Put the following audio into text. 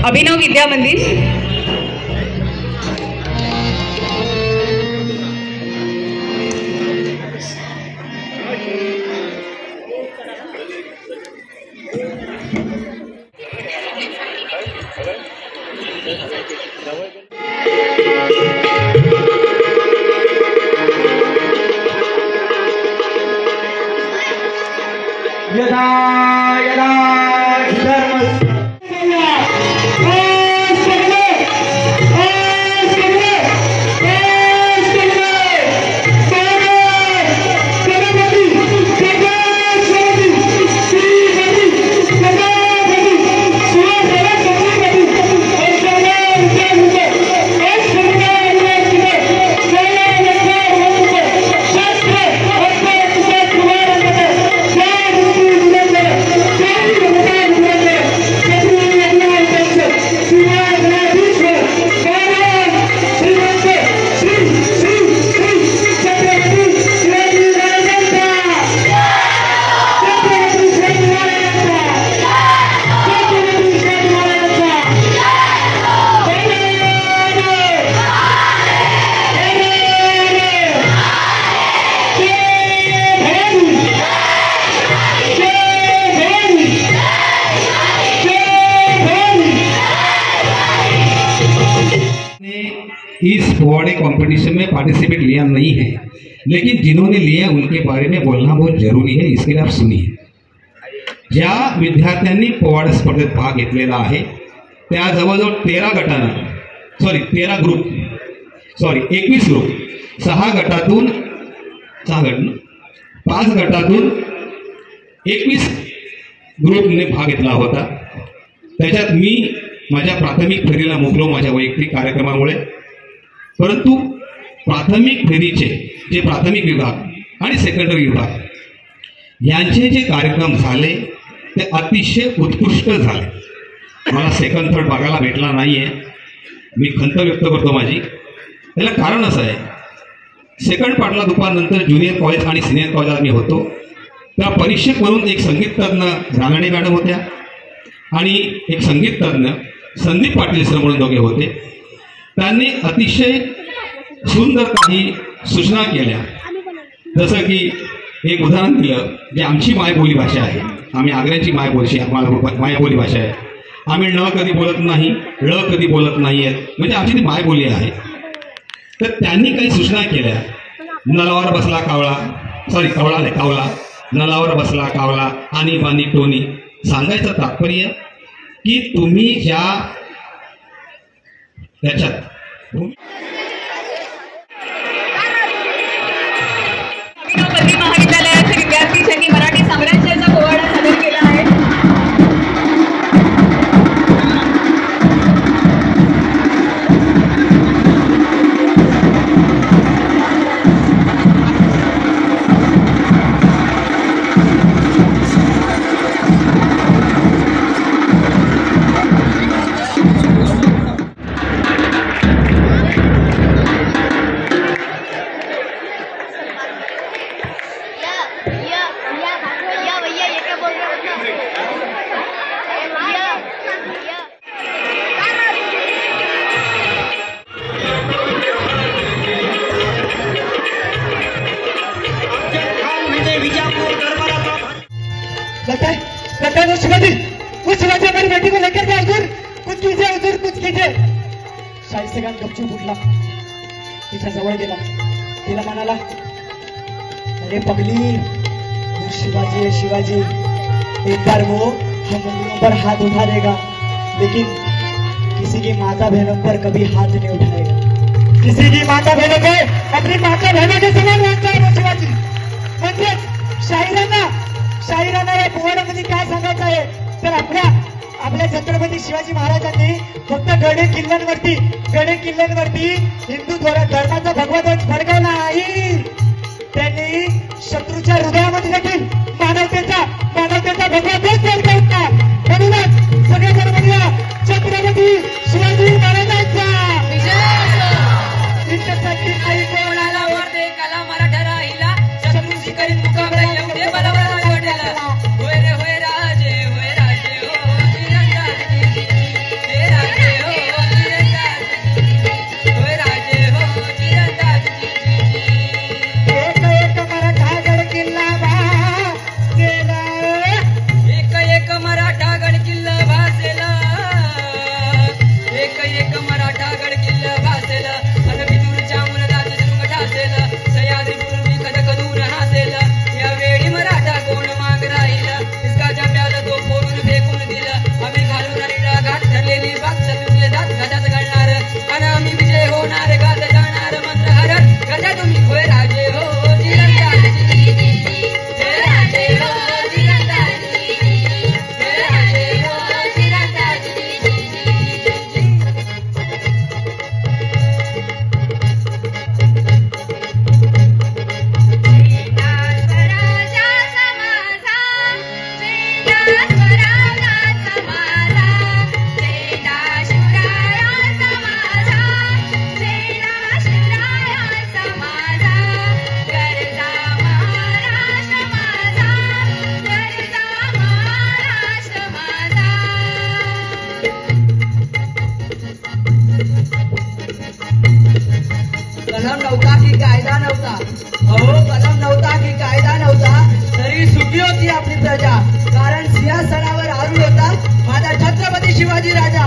अभिनव विद्या मंदिर। यदा यदा इस पोवाड़े कंपटीशन में पार्टिसिपेट लिया नहीं है, लेकिन जिन्होंने लिया उनके बारे में बोलना बहुत जरूरी है। इसके लिए आप सुनिए। ज्या विद्यार्थ्यांनी पोवाडा स्पर्धेत भाग घेतलेला आहे त्या जवळजवळ 21 ग्रुप 5 गटातून 21 ग्रुपने भाग घेतला होता। त्याच्यात मी माझ्या प्राथमिक फेरीला मुकलो माझ्या वैयक्तिक कार्यक्रमामुळे, परंतु प्राथमिक फेरीचे जे प्राथमिक विभाग आणि सेकंडरी विभाग यांचे जे कार्यक्रम झाले ते अतिशय उत्कृष्ट झाले। मला सेकंड थर्ड भागाला भेटला नाहीये, मी खंत व्यक्त करतो माझी। त्याला कारण असं आहे, सेकंड पार्टला दुपारनंतर ज्युनियर कॉलेज आणि सिनियर कॉलेजात मी होतो, त्या परीक्षक म्हणून एक संगीत तज्ञ रानडे मॅडम होत्या आणि एक संगीत तज्ञ संदीप पाटील सर म्हणून दोघे होते। त्यांनी अतिशय सुंदर काही सूचना केल्या, जसं की एक उदाहरण दिलं जे आमची मायबोली भाषा आहे, आम्ही आग्र्याची मायबोली भाषा आहे, आम्ही ण कधी बोलत नाही, ळ कधी बोलत नाही आहेत, म्हणजे आमची ती मायबोली आहे। तर त्यांनी काही सूचना केल्या, नलावर बसला कावळा, कावळा नाही कावला, नलावर बसला कावळा आणि बानी टोनी। सांगायचं तात्पर्य की तुम्ही ज्या त्याच्यात पदवी महाविद्यालयाचे विद्यार्थी ज्यांनी मराठी साम्राज्याचा पोवाडा सादर केला आहे। उस वजह मेरी बेटी को लेकर के हुजूर कुछ कीजिए। शाहिस्तेखान गपचूप उठला, तिच्या जवळ गेला, तिला म्हणाला, अरे पगली, शिवाजी है शिवाजी, एक बार वो हम उंगलियों पर हाथ उठा देगा, लेकिन किसी की माता बहनों पर कभी हाथ नहीं उठाएगा। किसी की माता बहनों पे अपनी माता बहनों के समान मानता है वो शिवाजी। म्हणजे शाहिरांना या पोवाड्यामध्ये काय सांगायचं आहे तर आपल्या छत्रपती शिवाजी महाराजांनी फक्त गडे किल्ल्यांवरती हिंदू धर्माचा भगवा ध्वज फडकवला नाही, त्यांनी शत्रूच्या हृदयामध्ये देखील मानवतेचा भगवा ध्वज फडकवला। म्हणूनच सगळेजण म्हणूया छत्रपती शिवाजी महाराजांचा त्यांच्यासाठी काही कोणाला वाटते कला मराठा राहिला, शत्रूशी करीत मुकाबला येऊ दे बरोबर वाटेला, होय रे होय राजे हो श्रीरंगाजी, कायदा नव्हता. अहो कलम नव्हता की कायदा नव्हता तरी सुखी होती आपली प्रजा. कारण सिंहासनावर आरूढ होता माझा छत्रपती शिवाजी राजा.